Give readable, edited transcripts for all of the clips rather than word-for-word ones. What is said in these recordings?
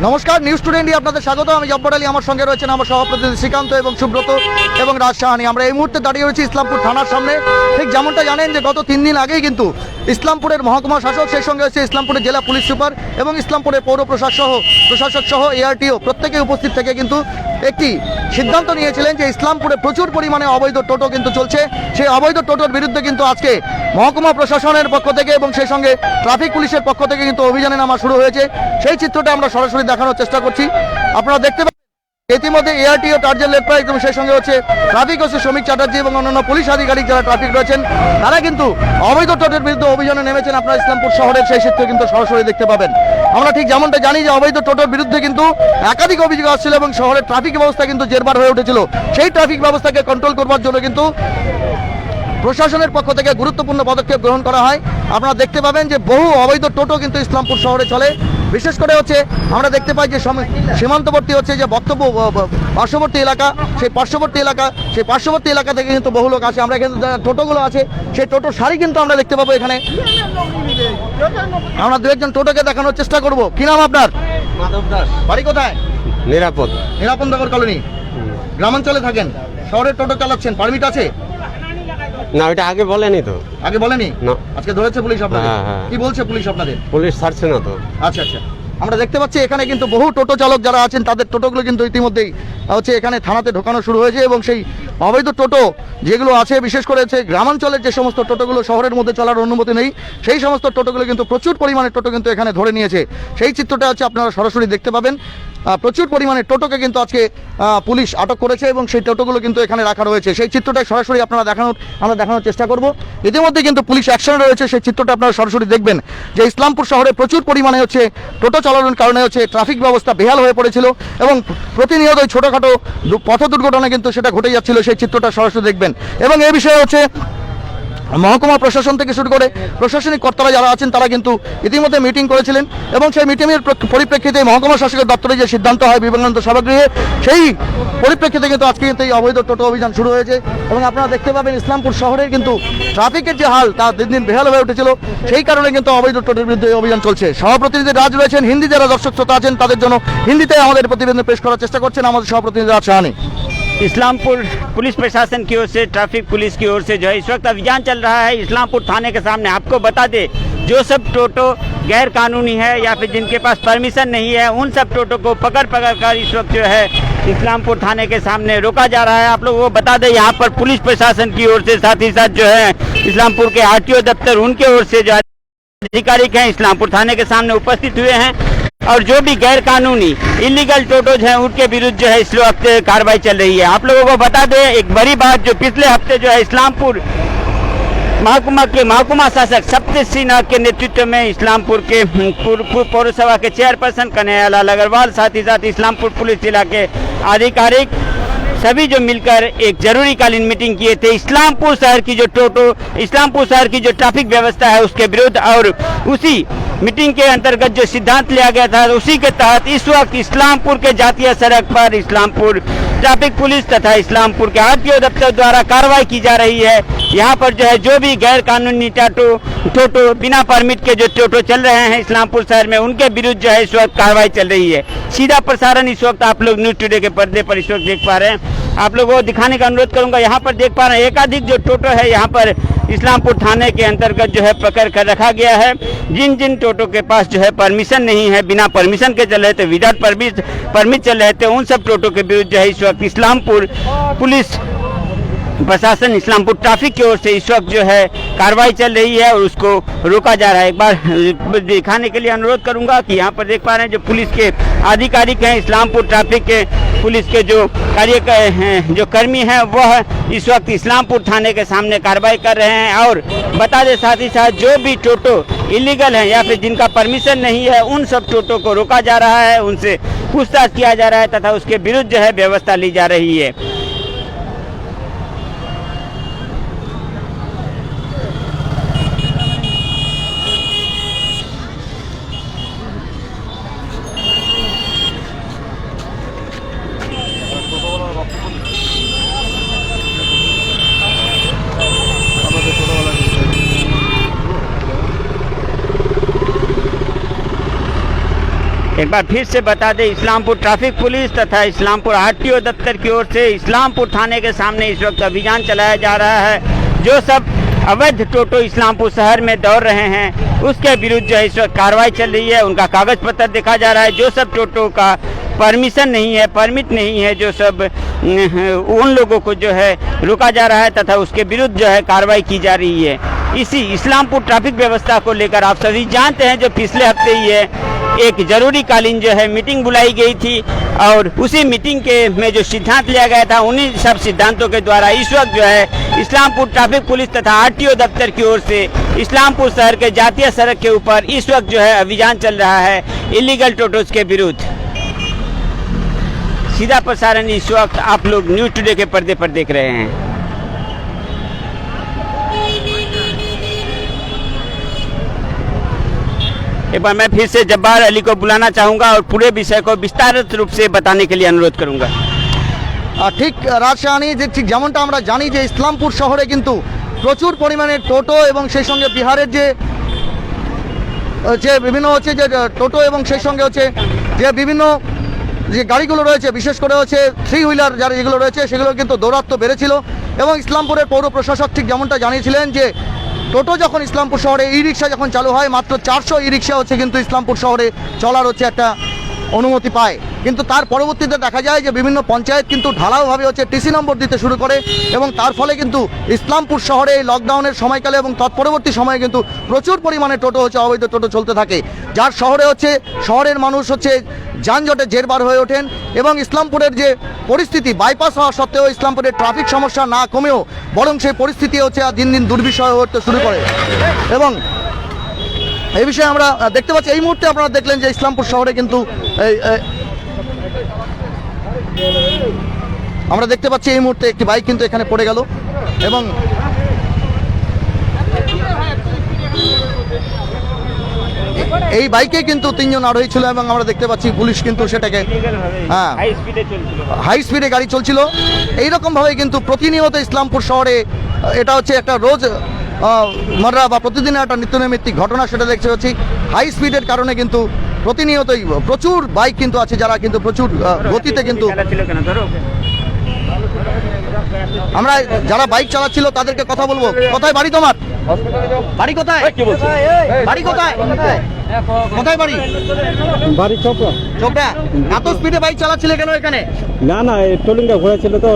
নমস্কার, news today India আপনাদের স্বাগত। আমি জব্বর আলী, আমার সঙ্গে রয়েছেন আমার সহপ্রতিনিধি শ্রীকান্ত এবং সুব্রত এবং রাজ সাহানি। আমরা এই মুহূর্তে দাঁড়িয়ে রয়েছি ইসলামপুর থানার সামনে। ঠিক যেমনটা জানেন যে গত 3 দিন আগেই কিন্তু ইসলামপুরের মহকুমা শাসক, সেই সঙ্গে হচ্ছে ইসলামপুরের জেলা পুলিশ সুপার এবং ইসলামপুরের পৌর প্রশাসক সহ এআরটিও প্রত্যেকে উপস্থিত থেকে কিন্তু একটি সিদ্ধান্ত নিয়েছিলেন যে ইসলামপুরে প্রচুর পরিমাণে অবৈধ টোটো কিন্তু চলছে। সেই অবৈধ টোটোর বিরুদ্ধে কিন্তু আজকে মহকুমা প্রশাসনের পক্ষ থেকে এবং সেই সঙ্গে ট্রাফিক পুলিশের পক্ষ থেকে কিন্তু অভিযানে নামা শুরু হয়েছে। সেই চিত্রটা আমরা সরাসরি দেখানোর চেষ্টা করছি। আপনারা দেখতে পাচ্ছেন ইতিমধ্যে এআরটিও টার্জেন লেপ্রা এবং সেই সঙ্গে হচ্ছে ট্রাফিক ওসি শ্রমিক চ্যাটার্জি এবং অন্যান্য পুলিশ আধিকারিক যারা ট্রাফিক রয়েছেন তারা কিন্তু অবৈধ টোটোর বিরুদ্ধে অভিযানে নেমেছেন। আপনারা ইসলামপুর শহরের সেই চিত্র কিন্তু সরাসরি দেখতে পাবেন। আমরা ঠিক যেমনটা জানি যে অবৈধ টোটোর বিরুদ্ধে কিন্তু একাধিক অভিযোগ আসছিল এবং শহরের ট্রাফিক ব্যবস্থা কিন্তু জেরবার হয়ে উঠেছিল। সেই ট্রাফিক ব্যবস্থাকে কন্ট্রোল করবার জন্য কিন্তু প্রশাসনের পক্ষ থেকে গুরুত্বপূর্ণ পদক্ষেপ গ্রহণ করা হয়। আপনারা দেখতে পাবেন যে বহু অবৈধ টোটো কিন্তু ইসলামপুর শহরে চলে। বিশেষ করে হচ্ছে আমরা দেখতে পাই যে সীমান্তবর্তী হচ্ছে যে পার্শ্ববর্তী এলাকা থেকে কিন্তু বহু লোক আসে। আমরা এখানে টোটোগুলো আছে সেই টোটো সারি কিন্তু আমরা দেখতে পাবো এখানে। আমরা দু একজন টোটোকে দেখানোর চেষ্টা করব। কি নাম আপনার? মাধব দাস। বাড়ি কোথায়? নিরাপদ নগর কলোনি। গ্রামাঞ্চলে থাকেন, শহরের টোটো চালাচ্ছেন, পারমিট আছে? না, ওইটা আগে বলেনি তো। আগে বলেনি? না। আজকে ধরেছে পুলিশ আপনাদের? হ্যাঁ। কি বলছে পুলিশ আপনাদের? পুলিশ ছাড়ছে না তো। আচ্ছা। আমরা দেখতে পাচ্ছি এখানে কিন্তু বহু টোটো চালক যারা আছেন তাদের টোটোগুলো কিন্তু ইতিমধ্যেই হচ্ছে এখানে থানাতে ঢোকানো শুরু হয়েছে এবং সেই অবৈধ টোটো যেগুলো আছে, বিশেষ করে হচ্ছে গ্রামাঞ্চলের যে সমস্ত টোটোগুলো শহরের মধ্যে চলার অনুমতি নেই, সেই সমস্ত টোটোগুলো কিন্তু প্রচুর পরিমাণে টোটো কিন্তু এখানে ধরে নিয়েছে। সেই চিত্রটা হচ্ছে আপনারা সরাসরি দেখতে পাবেন। প্রচুর পরিমাণে টোটোকে কিন্তু আজকে পুলিশ আটক করেছে এবং সেই টোটোগুলো কিন্তু এখানে রাখা রয়েছে। সেই চিত্রটা সরাসরি আমরা দেখানোর চেষ্টা করব। ইতিমধ্যে কিন্তু পুলিশ অ্যাকশনে রয়েছে, সেই চিত্রটা আপনারা সরাসরি দেখবেন যে ইসলামপুর শহরে প্রচুর পরিমাণে হচ্ছে টোটো চালানোর কারণে হচ্ছে ট্রাফিক ব্যবস্থা বেহাল হয়ে পড়েছিল এবং প্রতিনিয়ত ছোটোখাটো পথ দুর্ঘটনা কিন্তু সেটা ঘটে যাচ্ছিল। সেই চিত্রটা সরাসরি দেখবেন এবং এই বিষয়ে হচ্ছে মহকুমা প্রশাসন থেকে শুরু করে প্রশাসনিক কর্তারা যারা আছেন তারা কিন্তু ইতিমধ্যে মিটিং করেছিলেন এবং সেই মিটিংয়ের পরিপ্রেক্ষিতে মহকুমা শাসকের দপ্তরে যে সিদ্ধান্ত হয় বিবেকানন্দ সভাগৃহে, সেই পরিপ্রেক্ষিতে কিন্তু আজকে কিন্তু এই অবৈধ টোটো অভিযান শুরু হয়েছে। এবং আপনারা দেখতে পাবেন ইসলামপুর শহরের কিন্তু ট্রাফিকের যে হাল তা দিন দিন বেহাল হয়ে উঠেছিল, সেই কারণে কিন্তু অবৈধ টোটোর বিরুদ্ধে অভিযান চলছে। সহপ্রতিনিধি রাজ রয়েছেন, হিন্দি যারা দর্শক শ্রোতা আছেন তাদের জন্য হিন্দিতে আমাদের প্রতিবেদন পেশ করার চেষ্টা করছেন আমাদের সহপ্রতিনিধি রাজ সাহানি। इस्लामपुर पुलिस प्रशासन की ओर से, ट्रैफिक पुलिस की ओर से जो है इस वक्त अभियान चल रहा है इस्लामपुर थाने के सामने। आपको बता दे, जो सब टोटो गैर कानूनी है या फिर जिनके पास परमिशन नहीं है, उन सब टोटो को पकड़ कर इस वक्त जो है इस्लामपुर थाने के सामने रोका जा रहा है। आप लोगों को बता दें, यहाँ पर पुलिस प्रशासन की ओर से साथ ही साथ जो है इस्लामपुर के आरटीओ दफ्तर उनके ओर से जो अधिकारी हैं इस्लामपुर थाने के सामने उपस्थित हुए हैं और जो भी गैर कानूनी इलीगल टोटोज हैं उनके विरुद्ध जो है इस वक्त कार्रवाई चल रही है। आप लोगों को बता दें एक बड़ी बात, जो पिछले हफ्ते जो है इस्लामपुर महकुमा शासक सप्तऋषि सिंह नाग के नेतृत्व में इस्लामपुर के पौरसभा के चेयरपर्सन कन्हैयालाल अग्रवाल, साथ ही साथ इस्लामपुर पुलिस जिला के अधिकारिक सभी जो मिलकर एक जरूरीकालीन मीटिंग किए थे इस्लामपुर शहर की जो ट्रैफिक व्यवस्था है उसके विरुद्ध। और उसी मीटिंग के अंतर्गत जो सिद्धांत लिया गया था उसी के तहत इस वक्त इस्लामपुर के जातीय सड़क पर इस्लामपुर ट्रैफिक पुलिस तथा इस्लामपुर के आरटीओ दफ्तर द्वारा कार्रवाई की जा रही है। यहाँ पर जो है जो भी गैर कानूनी टोटो बिना परमिट के जो टोटो चल रहे हैं इस्लामपुर शहर में, उनके विरुद्ध जो है इस वक्त कार्रवाई चल रही है। सीधा प्रसारण इस वक्त आप लोग न्यूज टुडे के पर्दे पर इस वक्त देख पा रहे हैं। आप लोगों को दिखाने का अनुरोध करूंगा। यहाँ पर देख पा रहे हैं एकाधिक जो टोटो है यहाँ पर इस्लामपुर थाने के अंतर्गत जो है पकड़ कर रखा गया है। जिन टोटो के पास जो है परमिशन नहीं है, बिना परमिशन के चल रहे थे, विदाउट परमिट चल रहे थे, उन सब टोटो के विरुद्ध जो है इस वक्त इस्लामपुर पुलिस प्रशासन इस्लामपुर ट्रैफिक की ओर से इस वक्त जो है कार्रवाई चल रही है और उसको रोका जा रहा है। एक बार दिखाने के लिए अनुरोध करूंगा कि यहाँ पर देख पा रहे हैं जो पुलिस के अधिकारिक हैं इस्लामपुर ट्रैफिक के पुलिस के जो कर्मी हैं वह इस वक्त इस्लामपुर थाने के सामने कार्रवाई कर रहे हैं। और बता दें साथ ही साथ जो भी टोटो इलीगल है या फिर जिनका परमिशन नहीं है उन सब टोटो को रोका जा रहा है, उनसे पूछताछ किया जा रहा है तथा उसके विरुद्ध जो है व्यवस्था ली जा रही है। एक बार फिर से बता दें, इस्लामपुर ट्रैफिक पुलिस तथा इस्लामपुर आरटीओ दफ्तर की ओर से इस्लामपुर थाने के सामने इस वक्त अभियान चलाया जा रहा है। जो सब अवैध टोटो इस्लामपुर शहर में दौड़ रहे हैं उसके विरुद्ध जो है इस वक्त कार्रवाई चल रही है। उनका कागज पत्र देखा जा रहा है। जो सब टोटो का परमिशन नहीं है, परमिट नहीं है, जो सब उन लोगों को जो है रोका जा रहा है तथा उसके विरुद्ध जो है कार्रवाई की जा रही है। इसी इस्लामपुर ट्रैफिक व्यवस्था को लेकर आप सभी जानते हैं, जो पिछले हफ्ते ही है एक जरूरी कालीन जो है मीटिंग बुलाई गई थी और उसी मीटिंग के में जो सिद्धांत लिया गया था उन्हीं सब सिद्धांतों के द्वारा इस वक्त जो है इस्लामपुर ट्रैफिक पुलिस तथा आरटीओ दफ्तर की ओर से इस्लामपुर शहर के जातीय सड़क के ऊपर इस वक्त जो है अभियान चल रहा है इलीगल टोटोज के विरुद्ध। सीधा प्रसारण इस वक्त आप लोग न्यूज़ टुडे के पर्दे पर देख रहे हैं। एक बार मैं फिर से जब्बार अली को बुलाना चाहूंगा और पूरे विषय को विस्तारित रूप से बताने के लिए अनुरोध करूंगा। ঠিক রাজশাহী যে ঠিক যেমনটা আমরা জানি যে ইসলামপুর শহরে কিন্তু প্রচুর পরিমাণে টোটো এবং সেই সঙ্গে বিহারের যে বিভিন্ন হচ্ছে যে টোটো এবং সেই সঙ্গে হচ্ছে যে বিভিন্ন যে গাড়িগুলো রয়েছে, বিশেষ করে হচ্ছে 3 হুইলার যারা যেগুলো রয়েছে সেগুলো কিন্তু দৌরাত্ম্য বেড়েছিল এবং ইসলামপুরের পৌর প্রশাসক ঠিক যেমনটা জানিয়েছিলেন যে টোটো যখন ইসলামপুর শহরে ই রিক্সা যখন চালু হয় মাত্র 400 ই রিক্সা হচ্ছে কিন্তু ইসলামপুর শহরে চলার হচ্ছে একটা অনুমতি পায়। কিন্তু তার পরবর্তীতে দেখা যায় যে বিভিন্ন পঞ্চায়েত কিন্তু ঢালাওভাবে হচ্ছে টিসি নম্বর দিতে শুরু করে এবং তার ফলে কিন্তু ইসলামপুর শহরে এই লকডাউনের সময়কালে এবং তৎপরবর্তী সময়ে কিন্তু প্রচুর পরিমাণে টোটো হচ্ছে অবৈধ টোটো চলতে থাকে, যার শহরে হচ্ছে শহরের মানুষ হচ্ছে যানজটে জেরবার হয়ে ওঠেন এবং ইসলামপুরের যে পরিস্থিতি বাইপাস হওয়া সত্ত্বেও ইসলামপুরের ট্রাফিক সমস্যা না কমেও বরং সেই পরিস্থিতি হচ্ছে দিন দিন দুর্বিষহ হতে শুরু করে। এবং এই বিষয়ে আমরা দেখতে পাচ্ছি এই মুহূর্তে আপনারা দেখলেন যে ইসলামপুর শহরে কিন্তু আমরা দেখতে পাচ্ছি এই মুহূর্তে একটি বাইক কিন্তু এখানে পড়ে গেল এবং এই বাইকে কিন্তু 3 জন আরোহী ছিল এবং আমরা দেখতে পাচ্ছি পুলিশ কিন্তু সেটাকে হাই স্পিডে গাড়ি চলছিল। এইরকম ভাবে কিন্তু প্রতিনিয়ত ইসলামপুর শহরে এটা হচ্ছে একটা রোজ মররা বা প্রতিদিনের একটা নিত্যনৈমিত্তিক ঘটনা, সেটা দেখতে পাচ্ছি হাই স্পিডের কারণে কিন্তু প্রতিনিয়তই প্রচুর বাইক কিন্তু আছে যারা কিন্তু প্রচুর গতিতে কিন্তু আমরা যারা বাইক চালাচ্ছিল তাদেরকে কথা বলবো। কোথায় বাড়ি তোমার? বাড়ি কোথায়? বাড়ি কোথায়? কোথায় বাড়ি? বাড়ি চোপড়া। চোপড়া। এত স্পিডে বাইক চালাচ্ছিলে কেন এখানে? না না, এই টোলিংটা ঘোরাচ্ছিল তো।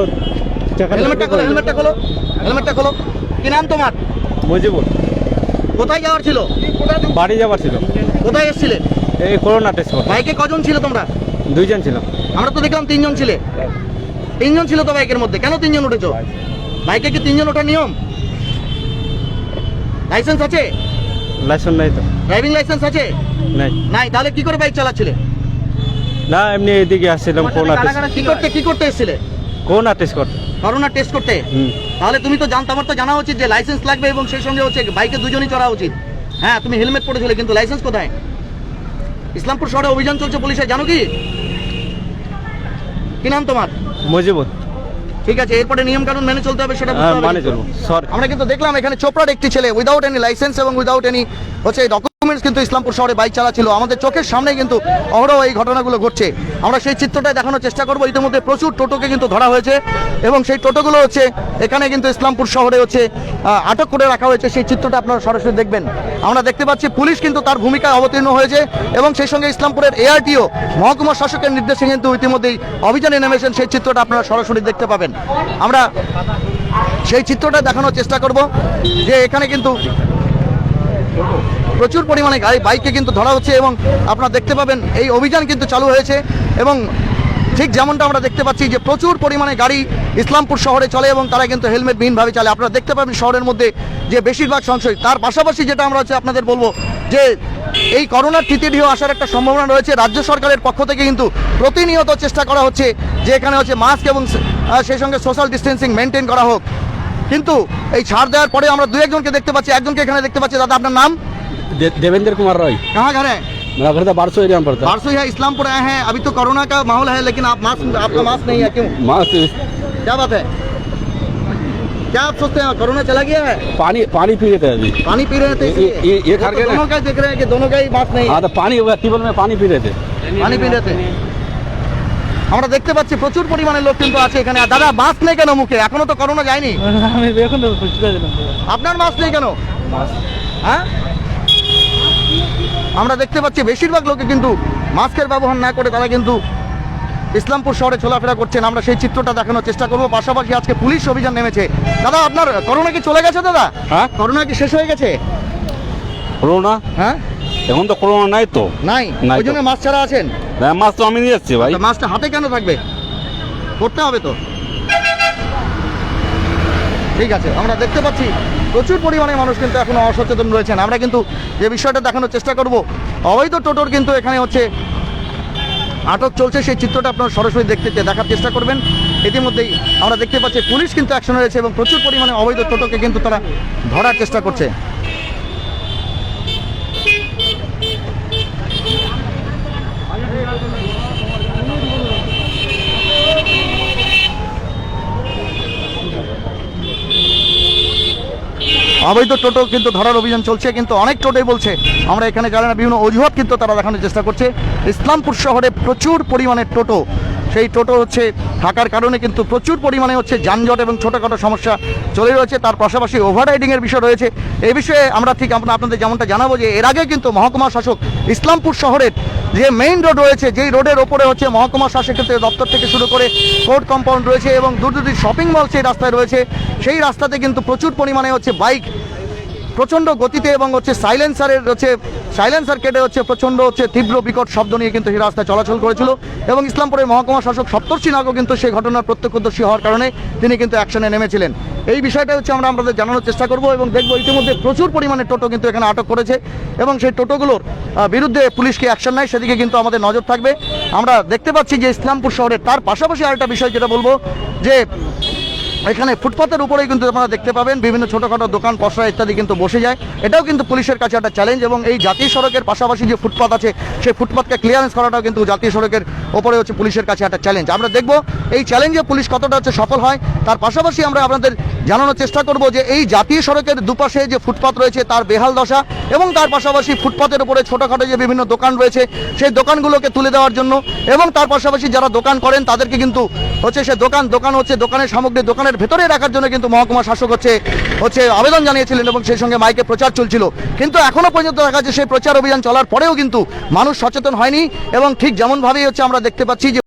হেলমেটটা খোলো, হেলমেটটা খোলো, হেলমেটটা খোলো। কি নাম তোমার? মজিবুর। কোথায় যাওয়ার ছিল? বাড়ি যাওয়ার ছিল। কোথায় এসেছিলে? এই করোনা টেস্ট করতে। বাইকে কজন ছিল তোমরা? 2 জন ছিল। আমরা তো দেখলাম 3 জন ছিলে। 3 জন ছিল তো বাইকের মধ্যে, কেন 3 জন উঠেছো? বাইকে কি 3 জন ওঠার নিয়ম? লাইসেন্স আছে? লাইসেন্স নাই তো। ড্রাইভিং লাইসেন্স আছে? নাই। নাই, তাহলে কি করে বাইক চালাচ্ছিলে? না, এমনি এদিকে আসছিলাম করোনা টেস্ট। কি করতে এসেছিলে? করোনা টেস্ট করতে। করোনা টেস্ট করতে? তাহলে তুমি তো জানতো, আমার তো জানা উচিত যে লাইসেন্স লাগবে এবং সেই সঙ্গে হচ্ছে বাইকে 2 জনই চড়া উচিত। হ্যাঁ, তুমি হেলমেট পরেছিলে কিন্তু লাইসেন্স কোথায়? ইসলামপুর শহরে অভিযান চলছে পুলিশের, জানো কি? কি নাম তোমার? মজিবুর। ঠিক আছে, এরপরে নিয়ম কানুন মেনে চলতে হবে, সেটা হ্যাঁ, মানে চলবো। সরি। আমরা কিন্তু দেখলাম এখানে চোপড়ার একটি ছেলে উইদাউট এনি লাইসেন্স এবং উইদাউট এনি হচ্ছে ডকুমেন্টস কিন্তু ইসলামপুর শহরে বাইক চালাচ্ছিল। আমাদের চোখের সামনে কিন্তু অহরহ এই ঘটনাগুলো ঘটছে। আমরা সেই চিত্রটা দেখানোর চেষ্টা করবো। ইতিমধ্যে প্রচুর টোটোকে কিন্তু ধরা হয়েছে এবং সেই টোটোগুলো হচ্ছে এখানে কিন্তু ইসলামপুর শহরে হচ্ছে আটক করে রাখা হয়েছে। সেই চিত্রটা আপনারা সরাসরি দেখবেন। আমরা দেখতে পাচ্ছি পুলিশ কিন্তু তার ভূমিকায় অবতীর্ণ হয়েছে এবং সেই সঙ্গে ইসলামপুরের এআরটিও মহকুমা শাসকের নির্দেশে কিন্তু ইতিমধ্যেই অভিযানে নেমেছেন। সেই চিত্রটা আপনারা সরাসরি দেখতে পাবেন। আমরা সেই চিত্রটা দেখানোর চেষ্টা করব যে এখানে কিন্তু প্রচুর পরিমাণে গাড়ি বাইকে কিন্তু ধরা হচ্ছে এবং আপনারা দেখতে পাবেন এই অভিযান কিন্তু চালু হয়েছে এবং ঠিক যেমনটা আমরা দেখতে পাচ্ছি যে প্রচুর পরিমাণে গাড়ি ইসলামপুর শহরে চলে এবং তারা কিন্তু হেলমেটবিহীনভাবে চলে। আপনারা দেখতে পাবেন শহরের মধ্যে যে বেশিরভাগ সংশয়। তার পাশাপাশি যেটা আমরা হচ্ছে আপনাদের বলবো যে এই করোনার তৃতীয় ঢেউ আসার একটা সম্ভাবনা রয়েছে। রাজ্য সরকারের পক্ষ থেকে কিন্তু প্রতিনিয়ত চেষ্টা করা হচ্ছে যে এখানে হচ্ছে মাস্ক এবং সেই সঙ্গে সোশ্যাল ডিস্টেন্সিং মেনটেন করা হোক। কিন্তু এই ছাড় দেওয়ার পরে আমরা 2-1 দেখতে পাচ্ছি। একজনকে এখানে দেখতে পাচ্ছি। দাদা, আপনার নাম? देवेंद्र कुमार रॉय। कहाँ घर है? मेरा घर था बारसो एरिया में पड़ता है। बारसो है, इस्लामपुर आए हैं। अभी तो कोरोना का माहौल है लेकिन आप मास्क, आपका मास्क नहीं है, क्यों? मास्क क्या बात है? क्या आप सोचते हैं कोरोना चला गया है? पानी पानी पी रहे थे अभी। पानी पी रहे थे इसलिए? ये खा के ना- दोनों का ही देख रहे हैं कि दोनों का ही मास्क नहीं है। हाँ तो पानी টিউবওয়েল में पानी पी रहे थे। পানি পিলেতে আমরা দেখতে পাচ্ছি প্রচুর পরিমাণে লোক কিন্তু আছে এখানে। আর দাদা মাস্ক নেই কেন মুখে? এখনো তো করোনা যায়নি। আমি এখন তো খুঁজতে দিলাম। আপনার মাস্ক নেই কেন? হ্যাঁ, আমরা দেখতে পাচ্ছি বেশিরভাগ লোকে কিন্তু মাস্কের ব্যবহার না করে তারা কিন্তু ইসলামপুর শহরে চলাফেরা করছেন। আমরা সেই চিত্রটা দেখানোর চেষ্টা করব। পাশাপাশি আজকে পুলিশ অভিযান নেমেছে। দাদা আপনার করোনা কি চলে গেছে দাদা? হ্যাঁ করোনা কি শেষ হয়ে গেছে? করোনা হ্যাঁ, এখন তো করোনা নাই তো। নাই, নাই ওই তো। জন্য মাস্ক ছাড়া আছেন। মাছ তো আমি নিয়ে যাচ্ছি ভাই। মাস্কটা হাতে কেন থাকবে? করতে হবে তো। ঠিক আছে, আমরা দেখতে পাচ্ছি প্রচুর পরিমাণে মানুষ কিন্তু এখনো অসচেতন রয়েছেন। আমরা কিন্তু যে বিষয়টা দেখানোর চেষ্টা করব, অবৈধ টোটোর কিন্তু এখানে হচ্ছে আটক চলছে, সেই চিত্রটা আপনারা সরাসরি দেখার চেষ্টা করবেন। ইতিমধ্যেই আমরা দেখতে পাচ্ছি পুলিশ কিন্তু অ্যাকশনে রয়েছে এবং প্রচুর পরিমাণে অবৈধ টোটোকে কিন্তু তারা ধরার চেষ্টা করছে। অবৈধ টোটো কিন্তু ধরার অভিযান চলছে, কিন্তু অনেক টোটোই বলছে আমরা এখানে জানি না, বিভিন্ন অজুহাত কিন্তু তারা দেখানোর চেষ্টা করছে। ইসলামপুর শহরে প্রচুর পরিমাণে টোটো, সেই টোটো হচ্ছে থাকার কারণে কিন্তু প্রচুর পরিমাণে হচ্ছে যানজট এবং ছোটোখাটো সমস্যা চলে রয়েছে। তার পাশাপাশি ওভাররাইডিংয়ের বিষয় রয়েছে। এই বিষয়ে আমরা ঠিক আপনাদের যেমনটা জানাবো যে এর আগে কিন্তু মহকুমা শাসক ইসলামপুর শহরের যে মেইন রোড রয়েছে, যেই রোডের ওপরে হচ্ছে মহকুমা শাসকের দপ্তর থেকে শুরু করে কোর্ট কম্পাউন্ড রয়েছে এবং দূর শপিং মল সেই রাস্তায় রয়েছে, সেই রাস্তাতে কিন্তু প্রচুর পরিমাণে হচ্ছে বাইক প্রচণ্ড গতিতে এবং হচ্ছে সাইলেন্সার কেটে হচ্ছে প্রচণ্ড হচ্ছে তীব্র বিকট শব্দ নিয়ে কিন্তু সেই রাস্তায় চলাচল করেছিল এবং ইসলামপুরের মহকুমা শাসক সপ্তর্ষি নাগও কিন্তু সেই ঘটনার প্রত্যক্ষদর্শী হওয়ার কারণে তিনি কিন্তু অ্যাকশনে নেমেছিলেন। এই বিষয়টা হচ্ছে আমরা আপনাদের জানানোর চেষ্টা করব এবং দেখবো ইতিমধ্যে প্রচুর পরিমাণে টোটো কিন্তু এখানে আটক করেছে এবং সেই টোটোগুলোর বিরুদ্ধে পুলিশকে অ্যাকশন নেয়, সেদিকে কিন্তু আমাদের নজর থাকবে। আমরা দেখতে পাচ্ছি যে ইসলামপুর শহরে তার পাশাপাশি আরেকটা বিষয় যেটা বলবো যে এখানে ফুটপাতের উপরেই কিন্তু আপনারা দেখতে পাবেন বিভিন্ন ছোটোখাটো দোকান পসরা ইত্যাদি কিন্তু বসে যায়। এটাও কিন্তু পুলিশের কাছে একটা চ্যালেঞ্জ এবং এই জাতীয় সড়কের পাশাপাশি যে ফুটপাত আছে সেই ফুটপাতকে ক্লিয়ারেন্স করাটাও কিন্তু জাতীয় সড়কের ওপরে হচ্ছে পুলিশের কাছে একটা চ্যালেঞ্জ। আমরা দেখব এই চ্যালেঞ্জে পুলিশ কতটা হচ্ছে সফল হয়। তার পাশাপাশি আমরা আপনাদের জানানোর চেষ্টা করব যে এই জাতীয় সড়কের দুপাশে যে ফুটপাত রয়েছে তার বেহাল দশা এবং তার পাশাপাশি ফুটপাতের উপরে ছোটোখাটো যে বিভিন্ন দোকান রয়েছে সেই দোকানগুলোকে তুলে দেওয়ার জন্য এবং তার পাশাপাশি যারা দোকান করেন তাদেরকে কিন্তু হচ্ছে সে দোকান হচ্ছে দোকানের সামগ্রী দোকানের ভেতরে রাখার জন্য কিন্তু মহকুমা শাসক হচ্ছে আবেদন জানিয়েছিলেন এবং সেই সঙ্গে মাইকে প্রচার চলছিল। কিন্তু এখনো পর্যন্ত দেখা যাচ্ছে সেই প্রচার অভিযান চলার পরেও কিন্তু মানুষ সচেতন হয়নি এবং ঠিক যেমনভাবেই হচ্ছে আমরা দেখতে পাচ্ছি যে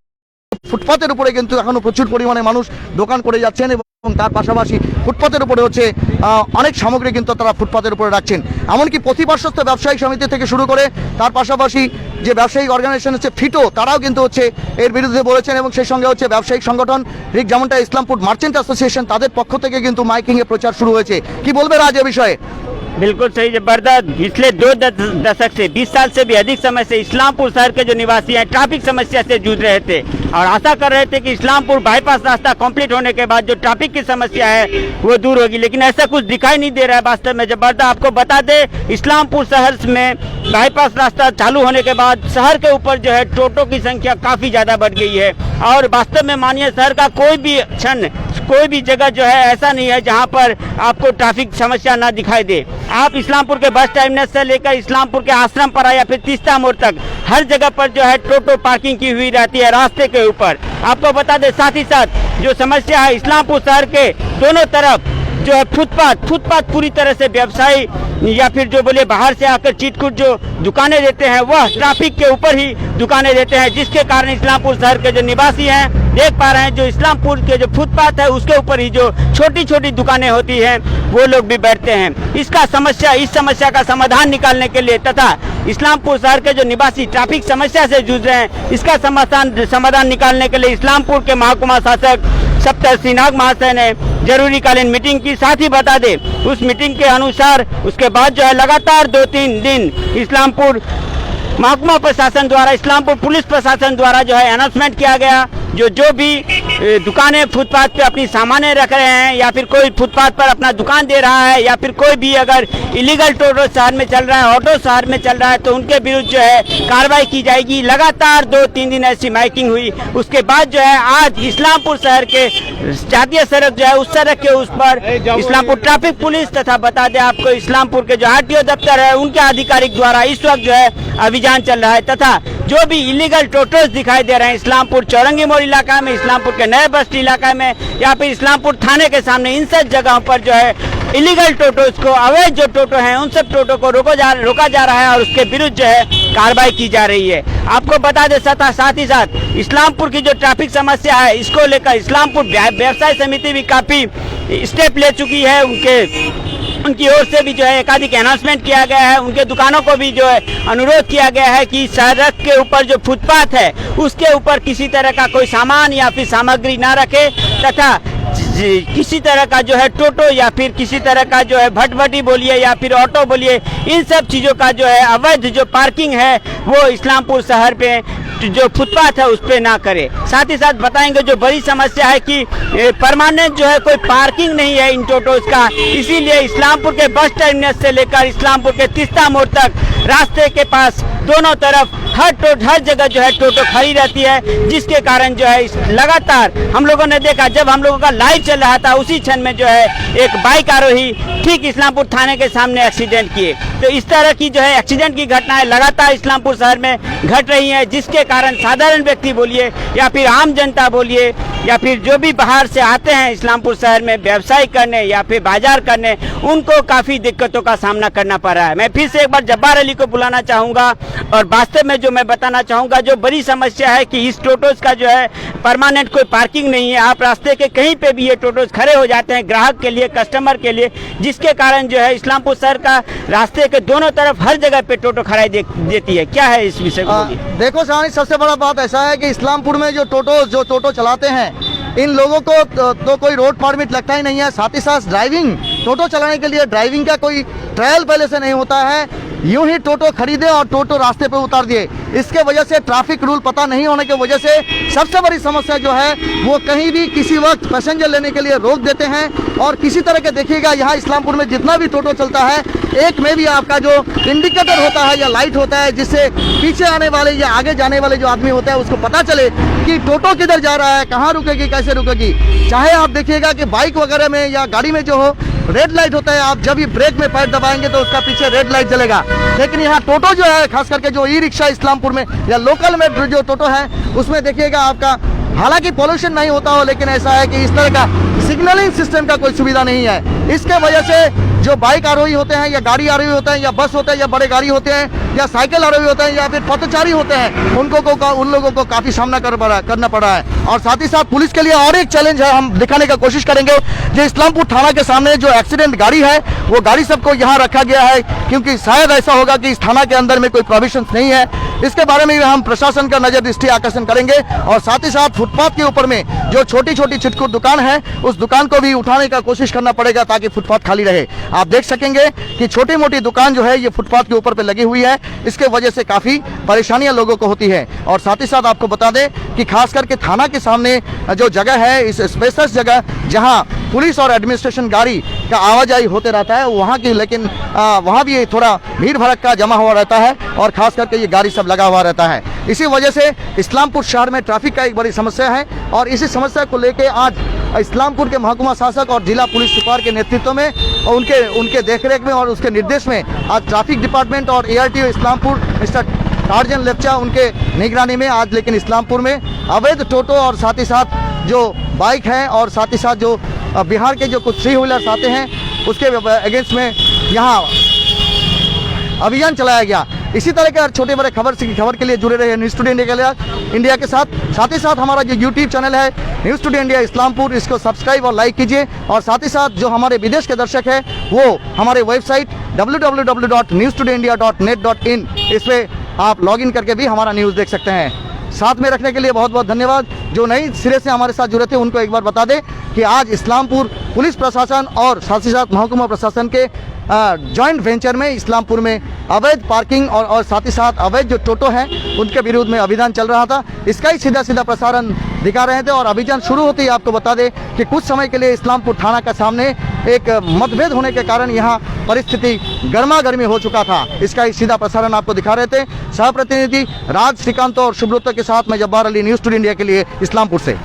ফুটপাতের উপরে কিন্তু এখনো প্রচুর পরিমাণে মানুষ দোকান করে যাচ্ছেন এবং তার পাশাপাশি ফুটপাতের উপরে হচ্ছে অনেক সামগ্রী কিন্তু তারা ফুটপাতের উপরে রাখছেন। এমনকি প্রতিপার্শ্বস্থ ব্যবসায়ী সমিতি থেকে শুরু করে তার পাশাপাশি যে ব্যবসায়িক অর্গানাইজেশন হচ্ছে ফিটো, তারাও কিন্তু হচ্ছে এর বিরুদ্ধে বলেছেন এবং সেই সঙ্গে হচ্ছে ব্যবসায়িক সংগঠন ঠিক যেমনটা ইসলামপুর মার্চেন্ট অ্যাসোসিয়েশন তাদের পক্ষ থেকে কিন্তু মাইকিংয়ে প্রচার শুরু হয়েছে। কি বলবে রাজ এ বিষয়ে? बिल्कुल सही जबरदस्त। पिछले 2 दशक से 20 साल से भी अधिक समय से इस्लामपुर शहर के जो निवासी हैं ट्रैफिक समस्या से जूझ रहे थे और आशा कर रहे थे कि इस्लामपुर बाईपास रास्ता कंप्लीट होने के बाद जो ट्रैफिक की समस्या है वो दूर होगी, लेकिन ऐसा कुछ दिखाई नहीं दे रहा है वास्तव में। जबरदस्त आपको बता दें इस्लामपुर शहर में बाईपास रास्ता चालू होने के बाद शहर के ऊपर जो है टोटो की संख्या काफ़ी ज़्यादा बढ़ गई है और वास्तव में मानिए शहर का कोई भी क्षण कोई भी जगह जो है ऐसा नहीं है जहां पर आपको ट्रैफिक समस्या ना दिखाई दे। आप इस्लामपुर के बस टर्मिनस से लेकर इस्लामपुर के आश्रम पर या फिर तीस्ता मोड़ तक हर जगह पर जो है टोटो पार्किंग की हुई रहती है रास्ते के ऊपर। आपको बता दें साथ ही साथ जो समस्या है इस्लामपुर शहर के दोनों तरफ जो है फुटपाथ पूरी तरह से व्यवसायी या फिर जो बोले बाहर से आकर चीटकुट जो दुकानें देते हैं वह ट्रैफिक के ऊपर ही दुकानें देते हैं, जिसके कारण इस्लामपुर शहर के जो निवासी हैं देख पा रहे हैं जो इस्लामपुर के जो फुटपाथ है उसके ऊपर ही जो छोटी छोटी दुकानें होती हैं वो लोग भी बैठते हैं। इस समस्या का समाधान निकालने के लिए तथा इस्लामपुर शहर के जो निवासी ट्रैफिक समस्या से जूझ रहे हैं इसका समाधान निकालने के लिए इस्लामपुर के महकुमा शासक सप्तर्षि नाग महाशय ने जरूरीकालीन मीटिंग की। साथ ही बता दें उस मीटिंग के अनुसार उसके बाद जो है लगातार 2-3 दिन इस्लामपुर महकुमा प्रशासन द्वारा इस्लामपुर पुलिस प्रशासन द्वारा जो है अनाउंसमेंट किया गया जो भी दुकानें फुटपाथ पे अपनी सामानें रख रहे हैं या फिर कोई फुटपाथ पर अपना दुकान दे रहा है या फिर कोई भी अगर इलीगल टोटो शहर में चल रहा है, ऑटो शहर में चल रहा है, तो उनके विरुद्ध जो है कार्रवाई की जाएगी। लगातार 2-3 दिन ऐसी माइकिंग हुई, उसके बाद जो है आज इस्लामपुर शहर के जातीय सड़क जो है उस सड़क के उस पर इस्लामपुर ट्रैफिक पुलिस तथा बता दें आपको इस्लामपुर के जो आरटीओ दफ्तर है उनके आधिकारिक द्वारा इस वक्त जो है अभियान चल रहा है तथा जो भी इलीगल टोटोस दिखाई दे रहे हैं इस्लामपुर चौरंगी मोड़ इलाका में, इस्लामपुर के नए बस्ती इलाका में या फिर इस्लामपुर थाने के सामने, इन सब जगहों पर जो है इलीगल टोटोस को, अवैध जो टोटो हैं उन सब टोटो को रोका जा रहा है और उसके विरुद्ध जो है कार्रवाई की जा रही है। आपको बता दें साथ ही साथ इस्लामपुर की जो ट्रैफिक समस्या है इसको लेकर इस्लामपुर व्यवसाय समिति भी काफी स्टेप ले चुकी है। उनकी ओर से भी जो है एकाधिक अनाउंसमेंट किया गया है। उनके दुकानों को भी जो है अनुरोध किया गया है कि सड़क के ऊपर जो फुटपाथ है उसके ऊपर किसी तरह का कोई सामान या फिर सामग्री ना रखे तथा किसी तरह का जो है टोटो या फिर किसी तरह का जो है भटभटी बोलिए या फिर ऑटो बोलिए, इन सब चीज़ों का जो है अवैध जो पार्किंग है वो इस्लामपुर शहर पे जो फुटपाथ है उस पे ना करे। साथ ही साथ बताएंगे जो बड़ी समस्या है कि परमानेंट जो है कोई पार्किंग नहीं है इन टोटोस का, इसीलिए इस्लामपुर के बस टर्मिनस से लेकर इस्लामपुर के तिस्ता मोड़ तक रास्ते के पास दोनों तरफ हर जगह जो है टोटो खड़ी रहती है, जिसके कारण जो है लगातार हम लोगों ने देखा जब हम लोगों का लाइव चल रहा था उसी क्षण में जो है एक बाइक आरोही ठीक इस्लामपुर थाने के सामने एक्सीडेंट किए। तो इस तरह की जो है एक्सीडेंट की घटनाएं लगातार इस्लामपुर शहर में घट रही हैं, जिसके कारण साधारण व्यक्ति बोलिए या फिर आम जनता बोलिए या फिर जो भी बाहर से आते हैं इस्लामपुर शहर में व्यवसाय करने या फिर बाजार करने, उनको काफ़ी दिक्कतों का सामना करना पड़ रहा है। मैं फिर से एक बार जब्बार अली को बुलाना चाहूँगा और वास्तव में जो मैं बताना चाहूँगा जो बड़ी समस्या है कि इस टोटोस का जो है परमानेंट कोई पार्किंग नहीं है। आप रास्ते के कहीं पे भी ये टोटोस खड़े हो जाते हैं ग्राहक के लिए, कस्टमर के लिए, जिसके कारण जो है इस्लामपुर शहर का रास्ते के दोनों तरफ हर जगह पे टोटो खड़ाई देती है। क्या है इस विषय को? देखो शानी, सबसे बड़ा बात ऐसा है कि इस्लामपुर में जो टोटो चलाते हैं इन लोगों को तो कोई रोड परमिट लगता ही नहीं है। साथ ही साथ ड्राइविंग, टोटो चलाने के लिए ड्राइविंग का कोई ट्रायल पहले से नहीं होता है, यूं ही टोटो खरीदे और टोटो रास्ते पे उतार दिए। इसके वजह से ट्रैफिक रूल पता नहीं होने की वजह से सबसे बड़ी समस्या जो है वो कहीं भी किसी वक्त पैसेंजर लेने के लिए रोक देते हैं। और किसी तरह के देखिएगा यहाँ इस्लामपुर में जितना भी टोटो चलता है एक में भी आपका जो इंडिकेटर होता है या लाइट होता है, जिससे पीछे आने वाले या आगे जाने वाले जो आदमी होता है उसको पता चले कि टोटो किधर जा रहा है, कहाँ रुकेगी, कैसे रुकेगी। चाहे आप देखिएगा कि बाइक वगैरह में या गाड़ी में जो हो रेड लाइट होता है, आप जब भी ब्रेक में पैर दबाएंगे तो उसका पीछे रेड लाइट जलेगा। लेकिन यहाँ टोटो जो है, खास करके जो ई रिक्शा इस्लामपुर में या लोकल में जो टोटो है उसमें देखिएगा आपका हालांकि पोल्यूशन नहीं होता हो, लेकिन ऐसा है कि इस तरह का सिग्नलिंग सिस्टम का कोई सुविधा नहीं है। इसके वजह से जो बाइक आरोही होते हैं या गाड़ी आरोही होते हैं या बस होते हैं या बड़े गाड़ी होते हैं या साइकिल आरोही होते हैं या फिर पथचारी होते हैं, उन लोगों को काफ़ी सामना करना पड़ा है। और साथ ही साथ पुलिस के लिए और एक चैलेंज है, हम दिखाने का कोशिश करेंगे। जो इस्लामपुर थाना के सामने जो एक्सीडेंट गाड़ी है वो गाड़ी सबको यहाँ रखा गया है, क्योंकि शायद ऐसा होगा कि इस थाना के अंदर में कोई प्रोविजन नहीं है। इसके बारे में हम प्रशासन का नजर दृष्टि आकर्षण करेंगे। और साथ ही साथ फुटपाथ के ऊपर में जो छोटी छोटी छिटकुट दुकान है उस दुकान को भी उठाने का कोशिश करना पड़ेगा ताकि फुटपाथ खाली रहे। आप देख सकेंगे कि छोटी मोटी दुकान जो है ये फुटपाथ के ऊपर पे लगी हुई है, इसके वजह से काफ़ी परेशानियां लोगों को होती है। और साथ ही साथ आपको बता दें कि खास करके थाना के सामने जो जगह है, इस स्पेशस जगह जहां पुलिस और एडमिनिस्ट्रेशन गाड़ी का आवाजाही होते रहता है वहाँ की, लेकिन वहाँ भी थोड़ा भीड़ भड़क का जमा हुआ रहता है और खास करके ये गाड़ी सब लगा हुआ रहता है। इसी वजह से इस्लामपुर शहर में ट्रैफिक का एक बड़ी समस्या है। और इसी समस्या को लेकर आज इस्लामपुर के महकुमा शासक और जिला पुलिस सुपार के नेतृत्व में और उनके देखरेख में और उसके निर्देश में आज ट्रैफिक डिपार्टमेंट और ARTO Islampur mister torsion Lepcha उनके निगरानी में आज लेकिन इस्लामपुर में अवैध टोटो और साथ ही साथ जो बाइक हैं और साथ ही साथ जो बिहार के जो कुछ 3 व्हीलर्स आते हैं उसके अगेंस्ट में यहाँ अभियान चलाया गया। इसी तरह के हर छोटे बड़े खबर के लिए जुड़े रहे न्यूज़ टुडे इंडिया के साथ ही साथ हमारा जो YouTube चैनल है न्यूज़ टुडे इंडिया इस्लामपुर, इसको सब्सक्राइब और लाइक कीजिए। और साथ ही साथ जो हमारे विदेश के दर्शक हैं वो हमारे वेबसाइट www.newstodayindia.net.in इस पर आप लॉगिन करके भी हमारा न्यूज़ देख सकते हैं। साथ में रखने के लिए बहुत बहुत धन्यवाद। जो नई सिरे से हमारे साथ जुड़े थे उनको एक बार बता दें कि आज इस्लामपुर पुलिस प्रशासन और साथ ही साथ महकुमा प्रशासन के जॉइंट वेंचर में इस्लामपुर में अवैध पार्किंग और साथ ही साथ अवैध जो टोटो हैं उनके विरोध में अभियान चल रहा था। इसका ही सीधा प्रसारण दिखा रहे थे। और अभियान शुरू होते ही आपको बता दें कि कुछ समय के लिए इस्लामपुर थाना के सामने एक मतभेद होने के कारण यहाँ परिस्थिति गर्मा गर्मी हो चुका था। इसका ही सीधा प्रसारण आपको दिखा रहे थे। सह प्रतिनिधि राज श्रीकांत और सुब्रत के साथ मैं Jabbar Ali, news today India के लिए इस्लामपुर से।